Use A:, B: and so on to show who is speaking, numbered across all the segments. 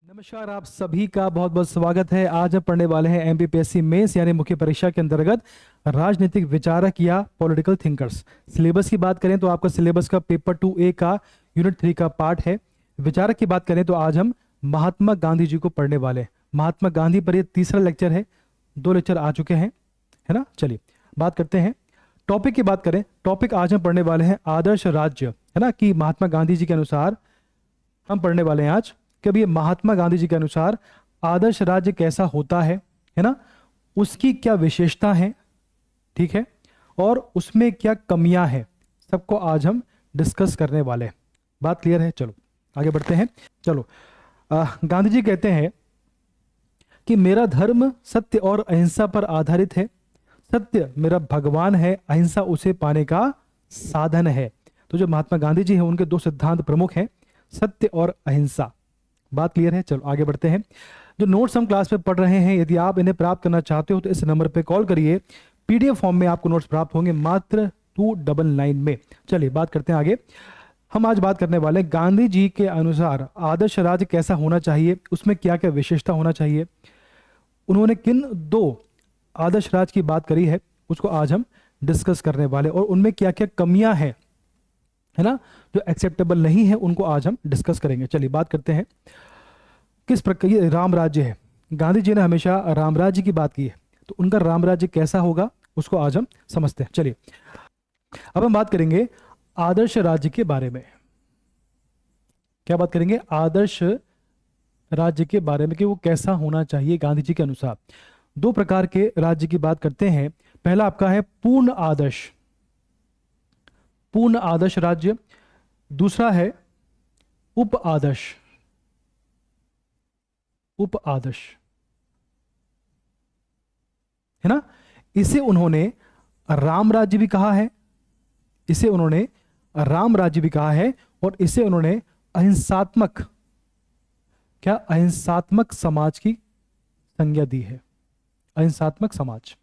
A: नमस्कार, आप सभी का बहुत बहुत स्वागत है। आज हम पढ़ने वाले हैं एमपीपीएससी मेंस यानी मुख्य परीक्षा के अंतर्गत राजनीतिक विचारक या पॉलिटिकल थिंकर्स। सिलेबस की बात करें तो आपका सिलेबस का पेपर 2A का यूनिट 3 का पार्ट है। विचारक की बात करें तो आज हम महात्मा गांधी जी को पढ़ने वाले हैं। महात्मा गांधी पर यह तीसरा लेक्चर है, 2 लेक्चर आ चुके हैं, है ना। चलिए बात करते हैं। टॉपिक की बात करें, टॉपिक आज हम पढ़ने वाले हैं आदर्श राज्य, है ना, कि महात्मा गांधी जी के अनुसार हम पढ़ने वाले हैं आज कि अभी महात्मा गांधी जी के अनुसार आदर्श राज्य कैसा होता है ना, उसकी क्या विशेषता है, ठीक है, और उसमें क्या कमियां हैं, सबको आज हम डिस्कस करने वाले हैं। बात क्लियर है? चलो आगे बढ़ते हैं। चलो गांधी जी कहते हैं कि मेरा धर्म सत्य और अहिंसा पर आधारित है। सत्य मेरा भगवान है, अहिंसा उसे पाने का साधन है। तो जो महात्मा गांधी जी हैं उनके 2 सिद्धांत प्रमुख हैं, सत्य और अहिंसा। बात क्लियर है? चलो आगे बढ़ते हैं। जो नोट्स हम क्लास में पढ़ रहे हैं, यदि आप इन्हें प्राप्त करना चाहते हो तो इस नंबर पे कॉल करिए। पीडीएफ फॉर्म में आपको नोट्स प्राप्त होंगे मात्र 299 में। चलिए बात करते हैं आगे। हम आज बात करने वाले हैं गांधी जी के अनुसार आदर्श राज्य कैसा होना चाहिए, उसमें क्या क्या विशेषता होना चाहिए, उन्होंने किन 2 आदर्श राज्य की बात करी है, उसको आज हम डिस्कस करने वाले, और उनमें क्या क्या कमियां हैं, है ना, जो एक्सेप्टेबल नहीं है, उनको आज हम डिस्कस करेंगे। चलिए बात करते हैं। किस प्रकार ये राम राज्य है, गांधी जी ने हमेशा राम राज्य की बात की है, तो उनका राम राज्य कैसा होगा उसको आज हम समझते हैं। चलिए अब हम बात करेंगे आदर्श राज्य के बारे में। क्या बात करेंगे? आदर्श राज्य के बारे में कि वो कैसा होना चाहिए गांधी जी के अनुसार। 2 प्रकार के राज्य की बात करते हैं। पहला आपका है पूर्ण आदर्श राज्य, दूसरा है उप आदर्श है ना। इसे उन्होंने राम राज्य भी कहा है, और इसे उन्होंने अहिंसात्मक समाज की संज्ञा दी है। अहिंसात्मक समाज,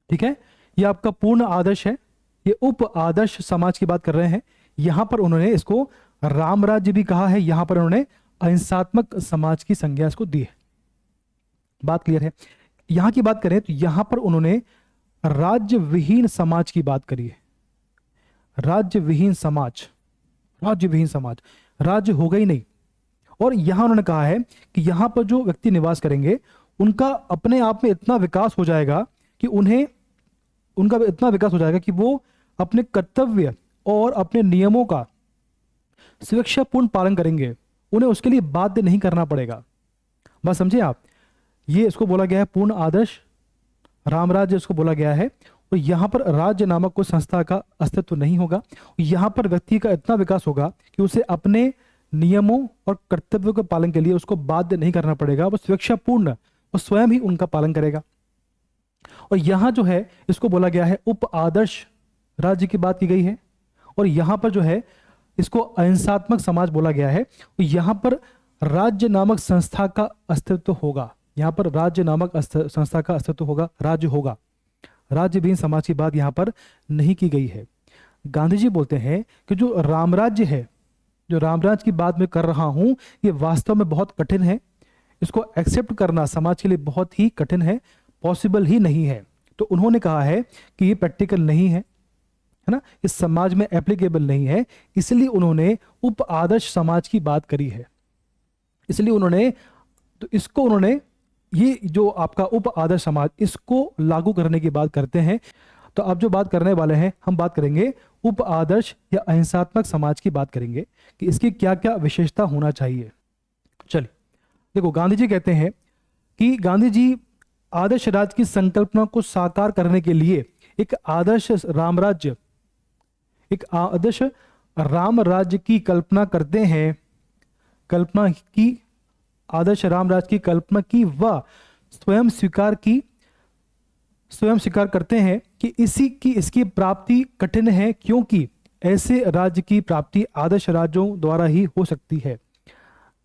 A: ठीक है। यह आपका पूर्ण आदर्श है, ये उप आदर्श समाज की बात कर रहे हैं। यहां पर उन्होंने इसको राम राज्य भी कहा है, यहां पर उन्होंने अहिंसात्मक समाज की संज्ञा इसको दी है। बात क्लियर है? यहां की बात करें तो यहां पर उन्होंने राज्य विहीन समाज की बात करी है। राज्य विहीन समाज, राज्य होगा ही नहीं। और यहां उन्होंने कहा है कि यहां पर जो व्यक्ति निवास करेंगे उनका अपने आप में इतना विकास हो जाएगा कि वो अपने कर्तव्य और अपने नियमों का सुरक्षापूर्ण पालन करेंगे, उन्हें उसके लिए बाध्य नहीं करना पड़ेगा। बस समझे आप, ये इसको बोला गया है पूर्ण आदर्श, राम राज्य इसको बोला गया है। और यहां पर राज्य नामक कोई संस्था का अस्तित्व नहीं होगा। यहां पर व्यक्ति का इतना विकास होगा कि उसे अपने नियमों और कर्तव्यों के पालन के लिए उसको बाध्य नहीं करना पड़ेगा, वो सुरक्षापूर्ण, वो स्वयं ही उनका पालन करेगा। और यहां जो है इसको बोला गया है उप आदर्श राज्य की बात की गई है। और यहां पर जो है इसको अहिंसात्मक समाज बोला गया है। यहां पर राज्य नामक संस्था का अस्तित्व होगा, राज्य होगा। राज्य विहीन समाज की बात यहां पर नहीं की गई है। गांधी जी बोलते हैं कि जो राम राज्य है, जो राम राज्य की बात मैं कर रहा हूं, ये वास्तव में बहुत कठिन है। इसको एक्सेप्ट करना समाज के लिए बहुत ही कठिन है, पॉसिबल ही नहीं है। तो उन्होंने कहा है कि ये प्रैक्टिकल नहीं है ना, इस समाज में एप्लीकेबल नहीं है, इसलिए उन्होंने उप आदर्श समाज की बात करी है। उन्होंने ये जो आपका उप आदर्श समाज, इसको लागू करने की बात करते हैं। तो अब जो बात करने वाले हैं, हम बात करेंगे उप आदर्श या अहिंसात्मक समाज की बात करेंगे कि इसकी क्या क्या विशेषता होना चाहिए। चलिए देखो, गांधी जी कहते हैं कि गांधी जी आदर्श राज्य की संकल्पना को साकार करने के लिए एक आदर्श राम राज्य की कल्पना करते हैं। आदर्श राम राज्य की कल्पना की व स्वयं स्वीकार करते हैं कि इसकी प्राप्ति कठिन है, क्योंकि ऐसे राज्य की प्राप्ति आदर्श राज्यों द्वारा ही हो सकती है।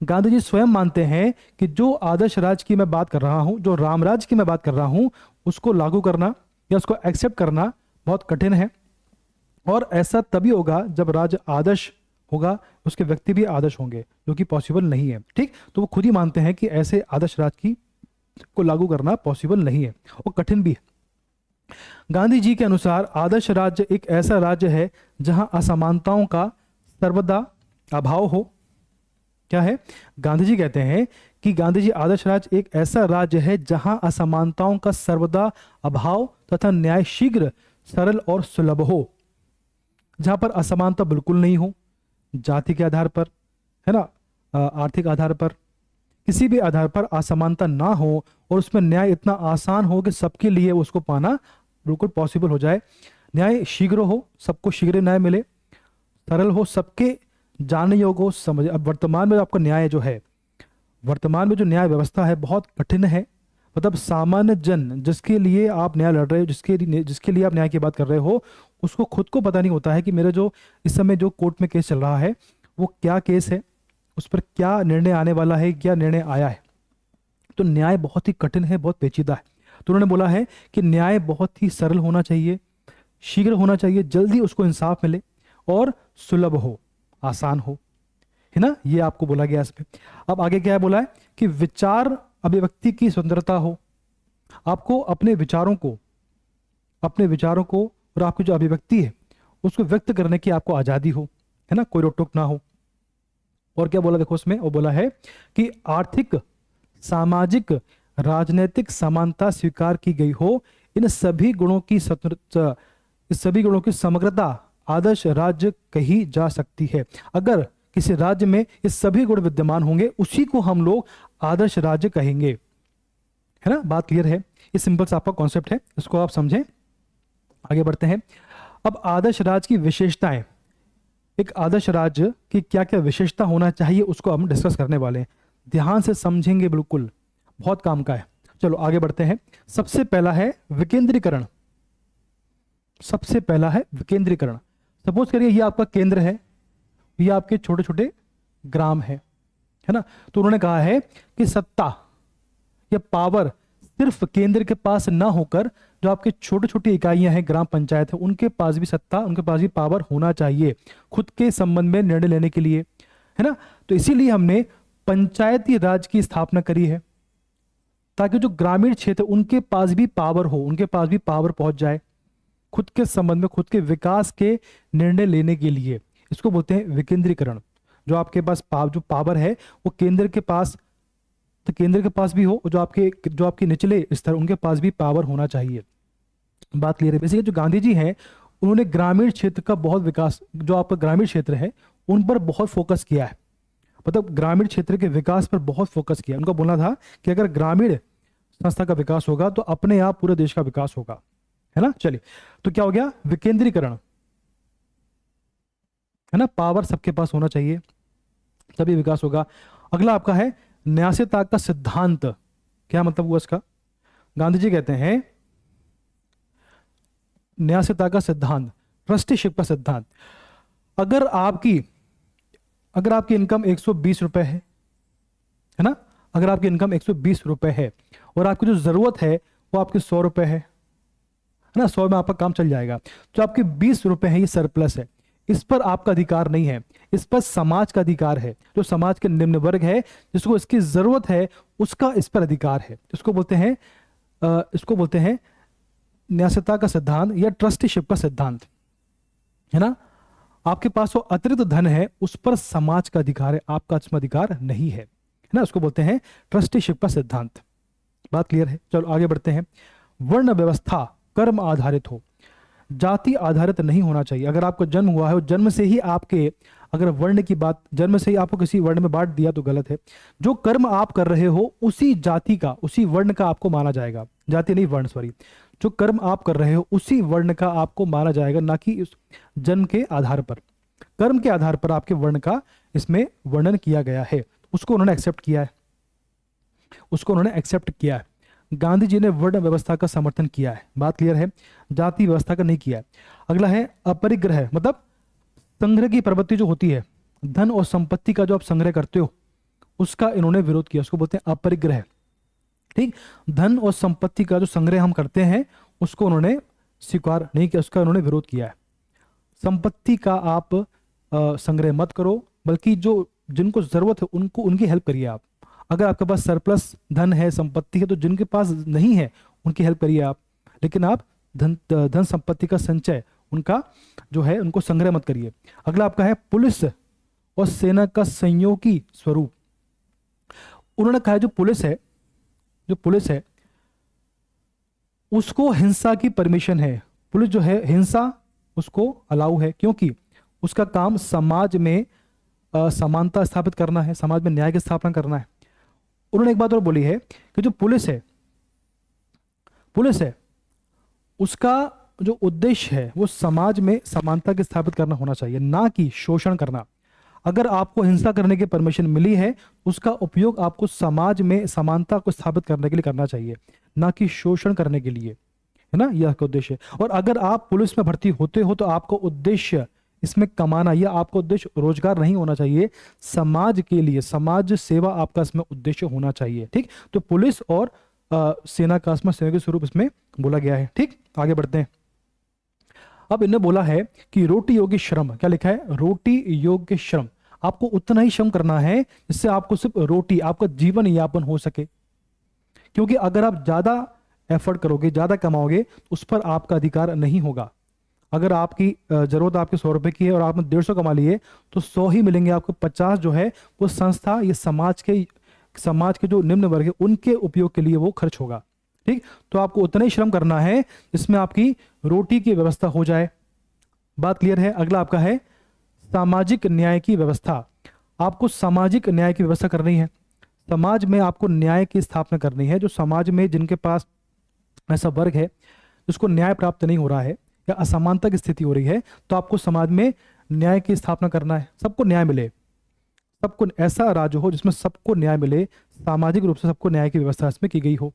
A: गांधी जी स्वयं मानते हैं कि जो आदर्श राज्य की मैं बात कर रहा हूं, जो राम राज्य की मैं बात कर रहा हूं, उसको लागू करना या उसको एक्सेप्ट करना बहुत कठिन है। और ऐसा तभी होगा जब राज्य आदर्श होगा, उसके व्यक्ति भी आदर्श होंगे, जो कि पॉसिबल नहीं है। ठीक, तो वो खुद ही मानते हैं कि ऐसे आदर्श राज्य की को लागू करना पॉसिबल नहीं है और कठिन भी है। गांधी जी के अनुसार आदर्श राज्य एक ऐसा राज्य है जहां असमानताओं का सर्वदा अभाव हो। क्या है? गांधी जी कहते हैं कि गांधी जी आदर्श राज्य एक ऐसा राज्य है जहां असमानताओं का सर्वदा अभाव तथा न्याय शीघ्र, सरल और सुलभ हो। जहां पर असमानता बिल्कुल नहीं हो, जाति के आधार पर, है ना, आर्थिक आधार पर, किसी भी आधार पर असमानता ना हो, और उसमें न्याय इतना आसान हो कि सबके लिए उसको पाना बिल्कुल पॉसिबल हो जाए। न्याय शीघ्र हो, सबको शीघ्र न्याय मिले, सरल हो, सबके जानने योग्य हो, समझ। अब वर्तमान में आपका न्याय जो है, वर्तमान में जो न्याय व्यवस्था है बहुत कठिन है। मतलब सामान्य जन जिसके लिए आप न्याय लड़ रहे हो, जिसके लिए आप न्याय की बात कर रहे हो, उसको खुद को पता नहीं होता है कि मेरा जो इस समय जो कोर्ट में केस चल रहा है वो क्या केस है, उस पर क्या निर्णय आने वाला है, क्या निर्णय आया है। तो न्याय बहुत ही कठिन है, बहुत पेचीदा है। तो उन्होंने बोला है कि न्याय बहुत ही सरल होना चाहिए, शीघ्र होना चाहिए, जल्दी उसको इंसाफ मिले और सुलभ हो, आसान हो, है ना, ये आपको बोला गया इसमें। अब आगे क्या है बोला है कि विचार अभिव्यक्ति की स्वतंत्रता हो। आपको अपने विचारों को और आपकी जो अभिव्यक्ति है उसको व्यक्त करने की आपको आजादी हो, है ना, कोई रोक टोक ना हो। और क्या बोला देखो उसमें, वो बोला है कि आर्थिक, सामाजिक, राजनीतिक समानता स्वीकार की गई हो। इन सभी गुणों की स्वतंत्रता, इस सभी गुणों की समग्रता आदर्श राज्य कही जा सकती है। अगर किसी राज्य में ये सभी गुण विद्यमान होंगे, उसी को हम लोग आदर्श राज्य कहेंगे, है ना। बात क्लियर है? ये सिंपल सा आपका कॉन्सेप्ट है, इसको आप समझें। आगे बढ़ते हैं। अब आदर्श राज्य की विशेषताएं, एक आदर्श राज्य की क्या क्या विशेषता होना चाहिए उसको हम डिस्कस करने वाले हैं। ध्यान से समझेंगे, बिल्कुल बहुत काम का है। चलो आगे बढ़ते हैं। सबसे पहला है विकेंद्रीकरण। सबसे पहला है विकेंद्रीकरण। सपोज करिए ये आपका केंद्र है, ये आपके छोटे छोटे ग्राम है ना। तो उन्होंने कहा है कि सत्ता या पावर सिर्फ केंद्र के पास ना होकर जो आपके छोटे छोटी इकाइयां हैं, ग्राम पंचायत है, उनके पास भी सत्ता, उनके पास भी पावर होना चाहिए खुद के संबंध में निर्णय लेने के लिए, है ना। तो इसीलिए हमने पंचायती राज की स्थापना करी है, ताकि जो ग्रामीण क्षेत्र उनके पास भी पावर हो, उनके पास भी पावर पहुंच जाए खुद के संबंध में, खुद के विकास के निर्णय लेने के लिए। इसको बोलते हैं विकेंद्रीकरण। जो आपके पास जो पावर है वो केंद्र के पास, तो केंद्र के पास भी हो, और जो आपके निचले स्तर उनके पास भी पावर होना चाहिए। बात क्लियर है? बेसिकली जो गांधी जी हैं उन्होंने ग्रामीण क्षेत्र का बहुत विकास, जो आपका ग्रामीण क्षेत्र है उन पर बहुत फोकस किया है। मतलब ग्रामीण क्षेत्र के विकास पर बहुत फोकस किया। उनका बोलना था कि अगर ग्रामीण संस्था का विकास होगा तो अपने आप पूरे देश का विकास होगा, है ना। चलिए, तो क्या हो गया? विकेंद्रीकरण, है ना, पावर सबके पास होना चाहिए तभी विकास होगा। अगला आपका है न्यायता का सिद्धांत। क्या मतलब हुआ इसका? गांधी जी कहते हैं न्यायता का सिद्धांत, ट्रस्टीशिप का सिद्धांत। अगर आपकी इनकम 120 रुपए है ना, अगर आपकी इनकम 120 रुपए है और आपकी जो जरूरत है वो आपके 100 रुपए है ना, 100 में आपका काम चल जाएगा। जो आपके 20 रुपए है ये सरप्लस है, इस पर आपका अधिकार नहीं है, इस पर समाज का अधिकार है। जो समाज के निम्न वर्ग है, जिसको इसकी जरूरत है, उसका इस पर अधिकार है। इसको बोलते हैं न्यायता का सिद्धांत या ट्रस्टीशिप का सिद्धांत, है ना। आपके पास वो अतिरिक्त धन है, उस पर समाज का अधिकार है, आपका इसमें अधिकार नहीं है ना। उसको बोलते हैं ट्रस्टीशिप का सिद्धांत। बात क्लियर है? चलो आगे बढ़ते हैं। वर्ण व्यवस्था कर्म आधारित हो, जाति आधारित नहीं होना चाहिए। अगर आपको जन्म हुआ है और जन्म से ही अगर वर्ण की बात, जन्म से ही आपको किसी वर्ण में बांट दिया तो गलत है। जो कर्म आप कर रहे हो उसी जाति का, उसी वर्ण का आपको माना जाएगा। जाति नहीं, वर्ण, सॉरी। जो कर्म आप कर रहे हो उसी वर्ण का आपको माना जाएगा, ना कि उस जन्म के आधार पर। कर्म के आधार पर आपके वर्ण का इसमें वर्णन किया गया है, उसको उन्होंने एक्सेप्ट किया है। गांधी जी ने वर्ण व्यवस्था का समर्थन किया है। बात क्लियर है? जाति व्यवस्था का नहीं किया है। अगला है अपरिग्रह, मतलब संग्रह की प्रवृत्ति जो होती है, धन और संपत्ति का जो आप संग्रह करते हो उसका इन्होंने विरोध किया, उसको बोलते हैं अपरिग्रह। ठीक, धन और संपत्ति का जो संग्रह हम करते हैं उसको उन्होंने स्वीकार नहीं किया, उसका उन्होंने विरोध किया है। संपत्ति का आप संग्रह मत करो, बल्कि जो जिनको जरूरत है उनको उनकी हेल्प करिए आप। अगर आपके पास सरप्लस धन है, संपत्ति है, तो जिनके पास नहीं है उनकी हेल्प करिए आप, लेकिन आप धन संपत्ति का संचय उनका जो है उनको संग्रह मत करिए। अगला आपका है पुलिस और सेना का संयोगी स्वरूप। उन्होंने कहा है जो पुलिस है उसको हिंसा की परमिशन है। पुलिस जो है हिंसा उसको अलाउ है, क्योंकि उसका काम समाज में समानता स्थापित करना है, समाज में न्याय की स्थापना करना है। उन्होंने एक बात और बोली है कि जो पुलिस है उसका जो उद्देश्य है वो समाज में समानता की स्थापित करना होना चाहिए, ना कि शोषण करना। अगर आपको हिंसा करने की परमिशन मिली है, उसका उपयोग आपको समाज में समानता को स्थापित करने के लिए करना चाहिए, ना कि शोषण करने के लिए, है ना, यह आपका उद्देश्य है। और अगर आप पुलिस में भर्ती होते हो तो आपको उद्देश्य इसमें कमाना, या आपका उद्देश्य रोजगार नहीं होना चाहिए, समाज के लिए समाज सेवा आपका इसमें उद्देश्य होना चाहिए। ठीक, तो पुलिस और सेना का इसमें संयोगी स्वरूप इसमें बोला गया है। ठीक, आगे बढ़ते हैं। अब इन्हें बोला है कि रोटी योग्य श्रम, क्या लिखा है, रोटी योग्य श्रम, आपको उतना ही श्रम करना है जिससे आपको सिर्फ रोटी, आपका जीवन यापन हो सके। क्योंकि अगर आप ज्यादा एफर्ट करोगे, ज्यादा कमाओगे, उस पर आपका अधिकार नहीं होगा। अगर आपकी जरूरत आपके 100 रुपए की है और आपने 150 कमा लिए, तो 100 ही मिलेंगे आपको, 50 जो है वो संस्था, ये समाज के जो निम्न वर्ग है उनके उपयोग के लिए वो खर्च होगा। ठीक, तो आपको उतना ही श्रम करना है जिसमें आपकी रोटी की व्यवस्था हो जाए। बात क्लियर है। अगला आपका है सामाजिक न्याय की व्यवस्था। आपको सामाजिक न्याय की व्यवस्था करनी है, समाज में आपको न्याय की स्थापना करनी है। जो समाज में जिनके पास ऐसा वर्ग है जिसको न्याय प्राप्त नहीं हो रहा है या असमानता की स्थिति हो रही है, तो आपको समाज में न्याय की स्थापना करना है, सबको न्याय मिले, सबको ऐसा राज्य हो जिसमें सबको न्याय मिले, सामाजिक रूप से सबको न्याय की व्यवस्था इसमें की गई हो।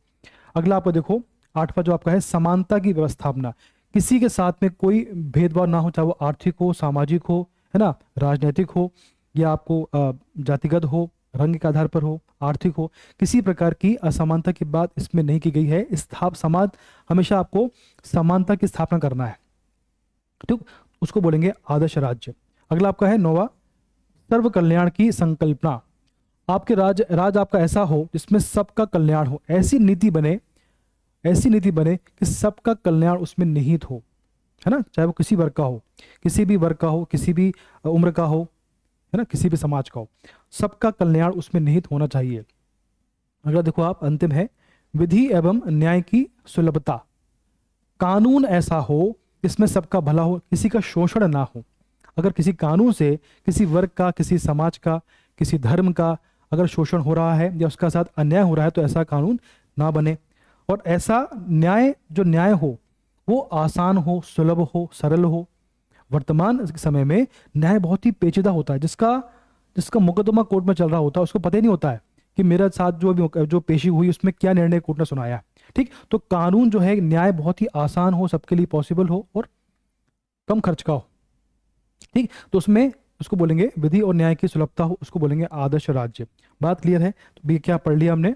A: अगला आपको देखो 8वां जो आपका है समानता की व्यवस्थापना। किसी के साथ में कोई भेदभाव ना हो, चाहे वो आर्थिक हो, सामाजिक हो, है ना, राजनीतिक हो, या आपको जातिगत हो, रंग के आधार पर हो, आर्थिक हो, किसी प्रकार की असमानता की बात इसमें नहीं की गई है। समाज हमेशा आपको समानता की स्थापना करना है। ठीक, उसको बोलेंगे आदर्श राज्य। अगला आपका है 9वां सर्व कल्याण की संकल्पना। आपके राज आपका ऐसा हो जिसमें सबका कल्याण हो, ऐसी नीति बने कि सबका कल्याण उसमें निहित हो, है ना, चाहे वो किसी वर्ग का हो, किसी भी वर्ग का हो, किसी भी उम्र का हो, है ना, किसी भी समाज का हो, सबका कल्याण उसमें निहित होना चाहिए। अगला देखो आप, अंतिम है विधि एवं न्याय की सुलभता। कानून ऐसा हो जिसमें सबका भला हो, किसी का शोषण ना हो। अगर किसी कानून से किसी वर्ग का, किसी समाज का, किसी धर्म का अगर शोषण हो रहा है या उसका साथ अन्याय हो रहा है, तो ऐसा कानून ना बने। और ऐसा न्याय हो वो आसान हो, सुलभ हो, सरल हो। वर्तमान समय में न्याय बहुत ही पेचीदा होता है। जिसका मुकदमा कोर्ट में चल रहा होता है उसको पता ही नहीं होता है कि मेरे साथ जो पेशी हुई उसमें क्या निर्णय कोर्ट ने सुनाया। ठीक, तो कानून जो है, न्याय बहुत ही आसान हो, सबके लिए पॉसिबल हो और कम खर्च का हो। ठीक, तो उसमें उसको बोलेंगे विधि और न्याय की सुलभता हो, उसको बोलेंगे आदर्श राज्य। बात क्लियर है। तो भी क्या पढ़ लिया हमने,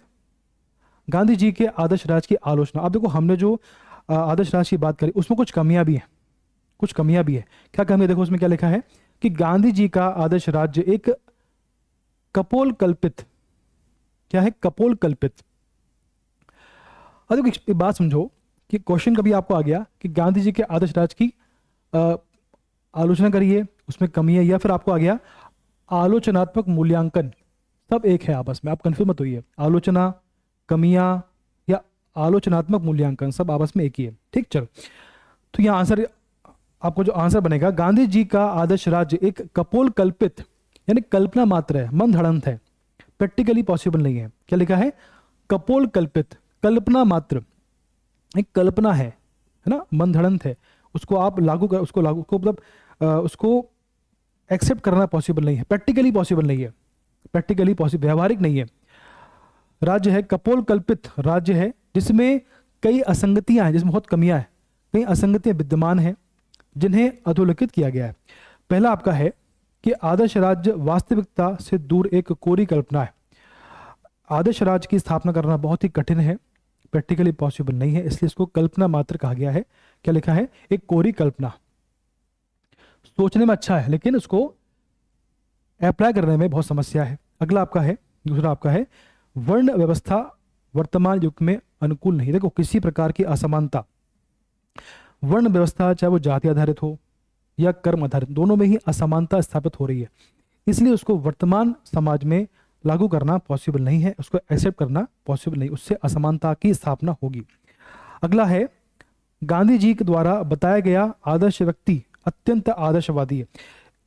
A: गांधी जी के आदर्श राज्य की आलोचना। अब देखो हमने जो आदर्श राज्य की बात करी उसमें कुछ कमियां भी है। क्या कमी है, देखो उसमें क्या लिखा है कि गांधी जी का आदर्श राज्य एक कपोल कल्पित, क्या है, कपोल कल्पित। अब देखो एक बात समझो कि क्वेश्चन कभी आपको आ गया कि गांधी जी के आदर्श राज्य की आलोचना करिए, उसमें कमी है, या फिर आपको आ गया आलोचनात्मक मूल्यांकन, सब एक है आपस में, आप कंफ्यूज मत होइए। आलोचना, कमियां या आलोचनात्मक मूल्यांकन सब आपस में एक ही है। ठीक, चलो, तो यहाँ आंसर, आपको जो आंसर बनेगा, गांधी जी का आदर्श राज्य एक कपोल कल्पित, यानी कल्पना मात्र है, मंदहड़ंत है, प्रैक्टिकली पॉसिबल नहीं है। क्या लिखा है, कपोल कल्पित, कल्पना मात्र, एक कल्पना है ना, मंदहड़ंत है, उसको आप उसको एक्सेप्ट करना पॉसिबल नहीं है, प्रैक्टिकली पॉसिबल नहीं है, व्यावहारिक नहीं है। राज्य है कपोल कल्पित राज्य है जिसमें कई असंगतियां हैं, जिसमें बहुत कमियां हैं, कई असंगतियां विद्यमान हैं जिन्हें अधोलिखित किया गया है। पहला आपका है कि आदर्श राज्य वास्तविकता से दूर एक कोरी कल्पना है। आदर्श राज्य की स्थापना करना बहुत ही कठिन है, प्रैक्टिकली पॉसिबल नहीं है, इसलिए इसको कल्पना मात्र कहा गया है। क्या लिखा है, एक कोरी कल्पना, सोचने में अच्छा है लेकिन उसको अप्लाई करने में बहुत समस्या है। अगला आपका है, दूसरा आपका है वर्ण व्यवस्था वर्तमान युग में अनुकूल नहीं। देखो किसी प्रकार की असमानता, वर्ण व्यवस्था चाहे वो जाति आधारित हो या कर्म आधारित, दोनों में ही असमानता स्थापित हो रही है, इसलिए उसको वर्तमान समाज में लागू करना पॉसिबल नहीं है, उसको एक्सेप्ट करना पॉसिबल नहीं, उससे असमानता की स्थापना होगी। अगला है गांधी जी के द्वारा बताया गया आदर्श व्यक्ति अत्यंत आदर्शवादी है।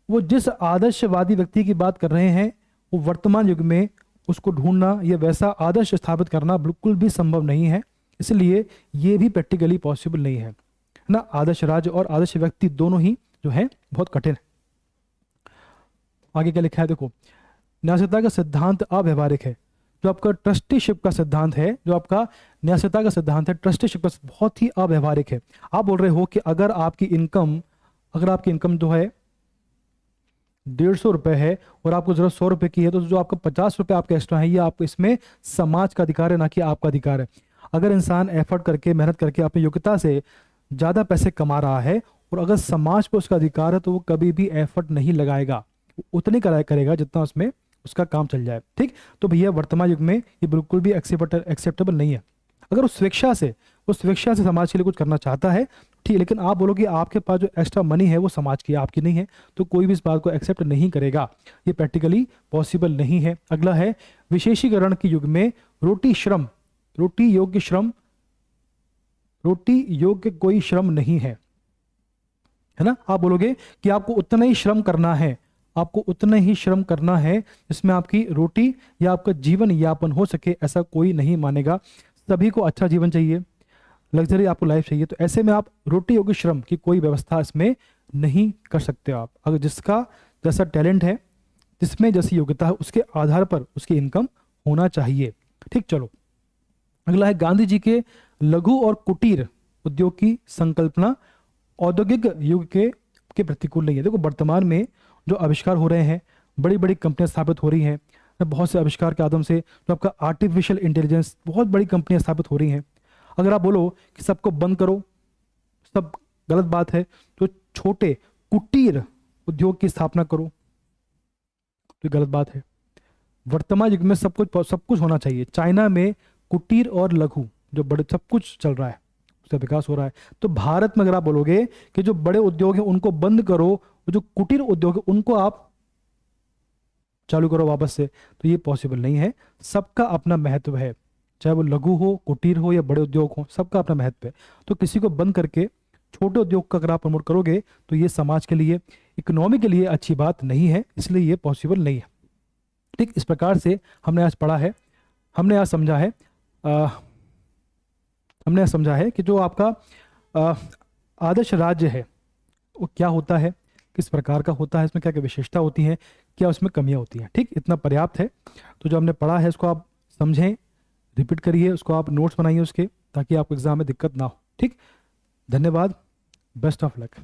A: वो जिस आदर्शवादी व्यक्ति की बात कर रहे हैं वो वर्तमान युग में उसको ढूंढना या वैसा आदर्श स्थापित करना बिल्कुल भी संभव नहीं है, इसलिए ये भी प्रैक्टिकली पॉसिबल नहीं है ना। आदर्श राज्य और आदर्श व्यक्ति दोनों ही जो है बहुत कठिन है। आगे क्या लिखा है देखो, न्यायिकता का सिद्धांत अव्यवहारिक है। जो आपका ट्रस्टीशिप का सिद्धांत है, जो आपका न्यायिकता का सिद्धांत है, ट्रस्टीशिप का बहुत ही अव्यवहारिक है। आप बोल रहे हो कि अगर आपकी इनकम जो है 150 रुपए है और आपको जरूरत 100 रुपए की है, तो जो आपका 50 रुपए आपका एक्स्ट्रा है, ये आपको इसमें समाज का अधिकार है, ना कि आपका अधिकार है। अगर इंसान एफर्ट करके मेहनत करके अपनी योग्यता से ज्यादा पैसे कमा रहा है और अगर समाज पर उसका अधिकार है, तो वो कभी भी एफर्ट नहीं लगाएगा, उतने करेगा जितना उसमें उसका काम चल जाए। ठीक, तो भैया वर्तमान युग में ये बिल्कुल भी एक्सेप्टेबल नहीं है। अगर उस स्वेच्छा से समाज के लिए कुछ करना चाहता है ठीक, लेकिन आप बोलोगे आपके पास जो एक्स्ट्रा मनी है वो समाज की, आपकी नहीं है, तो कोई भी इस बात को एक्सेप्ट नहीं करेगा, ये प्रैक्टिकली पॉसिबल नहीं है। अगला है विशेषीकरण के युग में रोटी योग्य कोई श्रम नहीं है ना। आप बोलोगे कि आपको उतना ही श्रम करना है जिसमें आपकी रोटी या आपका जीवन यापन हो सके, ऐसा कोई नहीं मानेगा। सभी को अच्छा जीवन चाहिए, लग्जरी आपको लाइफ चाहिए, तो ऐसे में आप रोटी योग्य श्रम की कोई व्यवस्था इसमें नहीं कर सकते। आप अगर जिसका जैसा टैलेंट है, जिसमें जैसी योग्यता है, उसके आधार पर उसकी इनकम होना चाहिए। ठीक, चलो अगला है गांधी जी के लघु और कुटीर उद्योग की संकल्पना औद्योगिक युग के प्रतिकूल नहीं है। देखो वर्तमान में जो आविष्कार हो रहे हैं, बड़ी बड़ी कंपनियां स्थापित हो रही हैं, बहुत से आविष्कार के आदम से जो आपका आर्टिफिशियल इंटेलिजेंस, बहुत बड़ी कंपनियां स्थापित हो रही हैं। अगर आप बोलो कि सबको बंद करो, सब गलत बात है, तो छोटे कुटीर उद्योग की स्थापना करो, तो गलत बात है। वर्तमान युग में सब कुछ होना चाहिए। चाइना में कुटीर और लघु जो बड़े सब कुछ चल रहा है, उसका विकास हो रहा है। तो भारत में अगर आप बोलोगे कि जो बड़े उद्योग हैं उनको बंद करो, जो कुटीर उद्योग है उनको आप चालू करो वापस से, तो ये पॉसिबल नहीं है। सबका अपना महत्व है, चाहे वो लघु हो, कुटीर हो या बड़े उद्योग हो, सबका अपना महत्व है। तो किसी को बंद करके छोटे उद्योग का अगर आप प्रमोट करोगे तो ये समाज के लिए, इकोनॉमी के लिए अच्छी बात नहीं है, इसलिए ये पॉसिबल नहीं है। ठीक, इस प्रकार से हमने आज पढ़ा है, हमने आज समझा है कि जो आपका आदर्श राज्य है वो क्या होता है, किस प्रकार का होता है, इसमें क्या क्या विशेषता होती है, क्या उसमें कमियां होती हैं। ठीक, इतना पर्याप्त है। तो जो हमने पढ़ा है उसको आप समझें, रिपीट करिए, उसको आप नोट्स बनाइए उसके, ताकि आपको एग्जाम में दिक्कत ना हो। ठीक, धन्यवाद, बेस्ट ऑफ लक।